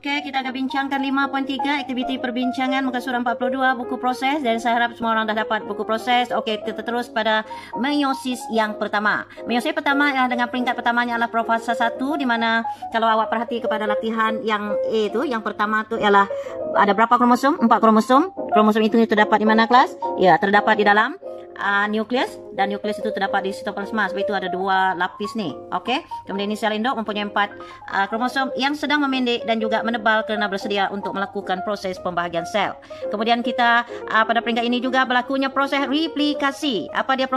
Oke, kita akan bincangkan 5.3 aktiviti perbincangan muka surat 42 buku proses, dan saya harap semua orang dah dapat buku proses. Oke, kita terus pada meiosis yang pertama. Meiosis pertama adalah dengan peringkat pertamanya adalah profasa 1, di mana kalau awak perhati kepada latihan yang A itu, yang pertama tu ialah ada berapa kromosom? 4 kromosom. Kromosom itu terdapat di mana, kelas? Ya, terdapat di dalam nukleus, dan nukleus itu terdapat di sitoplasma. Sebab itu ada 2 lapis nih. Okey. Kemudian ini sel induk mempunyai 4 kromosom yang sedang memendek dan juga menebal kerana bersedia untuk melakukan proses pembahagian sel. Kemudian kita pada peringkat ini juga berlakunya proses replikasi. Apa dia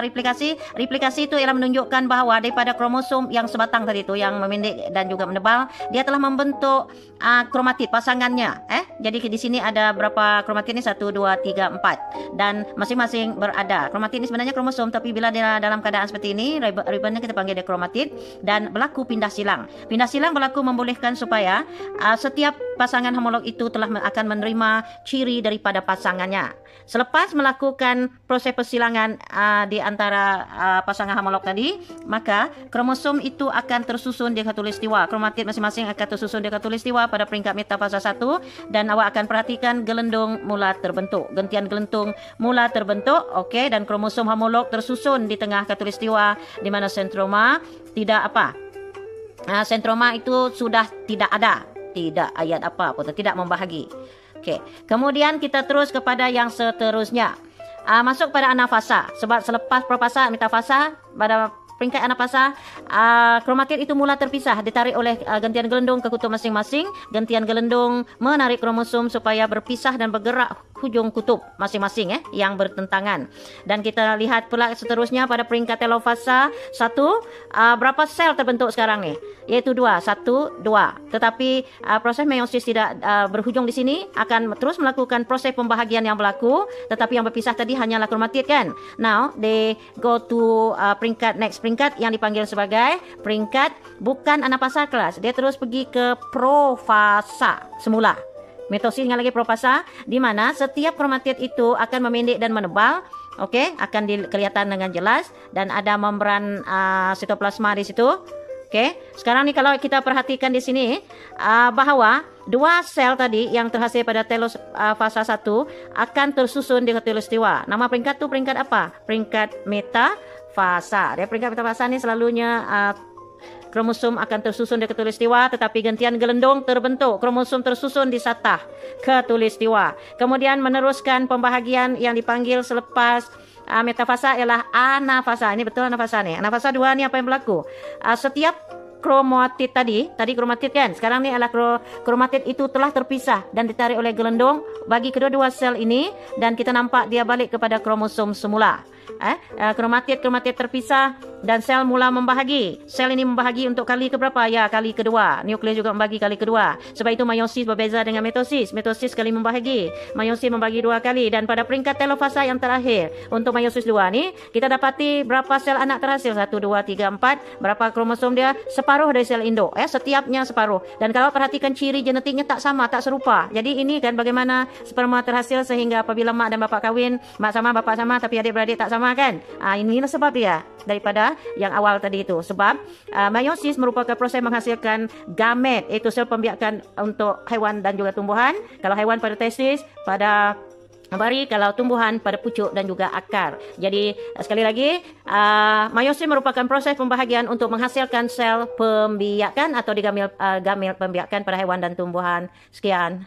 replikasi? Replikasi itu ialah menunjukkan bahawa daripada kromosom yang sebatang tadi itu yang memendek dan juga menebal, dia telah membentuk kromatid pasangannya. Jadi di sini ada berapa kromatid ni? 1 2 3 4, dan masing-masing berada. Kromatid ini sebenarnya kromosom, tapi bila dia dalam keadaan seperti ini, ribbonnya kita panggil dia kromatid, dan berlaku pindah silang. Pindah silang berlaku membolehkan supaya setiap pasangan homolog itu telah akan menerima ciri daripada pasangannya. Selepas melakukan proses persilangan di antara pasangan homolog tadi, maka kromosom itu akan tersusun di khatulistiwa. Kromatid masing-masing akan tersusun di khatulistiwa pada peringkat metafasa 1, dan awak akan perhatikan gelendung mula terbentuk. Gentian gelendung mula terbentuk, okey, dan kromosom homolog tersusun di tengah khatulistiwa, di mana sentroma tidak apa. Sentroma itu sudah tidak ada, tidak ayat apa pun, tidak membahagi. Okey, kemudian kita terus kepada yang seterusnya. Masuk pada anafasa. Sebab selepas profasa, metafasa, pada peringkat anafasa, kromatid itu mula terpisah, ditarik oleh gentian gelendung ke kutub masing-masing. Gentian gelendung menarik kromosom supaya berpisah dan bergerak hujung kutub masing-masing yang bertentangan. Dan kita lihat pula seterusnya pada peringkat telofasa 1, berapa sel terbentuk sekarang ni? Iaitu 2, 1, 2. Tetapi proses meiosis tidak berhujung di sini, akan terus melakukan proses pembahagian yang berlaku, tetapi yang berpisah tadi hanyalah kromatid kan. Now they go to next peringkat yang dipanggil sebagai peringkat bukan anafasa, kelas. Dia terus pergi ke profasa semula. Mitosis dengan lagi profasa, di mana setiap kromatid itu akan memendek dan menebal. Okey, akan kelihatan dengan jelas, dan ada membran sitoplasma di situ. Okey, sekarang ni kalau kita perhatikan di sini bahawa 2 sel tadi yang terhasil pada telofasa 1 akan tersusun di khatulistiwa. Nama peringkat tu peringkat apa? Peringkat metafasa. Dia peringkat metafasa ni selalunya kromosom akan tersusun di khatulistiwa, tetapi gentian gelendung terbentuk. Kromosom tersusun di satah khatulistiwa. Kemudian meneruskan pembahagian yang dipanggil selepas metafasa ialah anafasa. Ini betul anafasa ni. Anafasa 2 ni apa yang berlaku? Setiap kromatid tadi kromatid kan, sekarang ni adalah kromatid itu telah terpisah dan ditarik oleh gelendung bagi kedua-dua sel ini, dan kita nampak dia balik kepada kromosom semula. Kromatid terpisah dan sel mula membahagi. Sel ini membahagi untuk kali keberapa? Ya, kali kedua. Nukleus juga membahagi kali kedua. Sebab itu meiosis berbeza dengan mitosis. Mitosis sekali membahagi, meiosis membahagi 2 kali. Dan pada peringkat telofasa yang terakhir untuk meiosis 2 ni, kita dapati berapa sel anak terhasil? 1 2 3 4. Berapa kromosom dia? Separuh dari sel induk. Setiapnya separuh. Dan kalau perhatikan ciri genetiknya tak sama, tak serupa. Jadi ini kan bagaimana sperma terhasil, sehingga apabila mak dan bapak kahwin, mak sama bapak sama tapi adik-beradik tak sama kan. Inilah sebab dia daripada yang awal tadi itu. Sebab meiosis merupakan proses menghasilkan gamet, iaitu sel pembiakan untuk haiwan dan juga tumbuhan. Kalau haiwan pada testis, pada bari, kalau tumbuhan pada pucuk dan juga akar. Jadi sekali lagi, meiosis merupakan proses pembahagian untuk menghasilkan sel pembiakan atau gamil pembiakan pada haiwan dan tumbuhan. Sekian.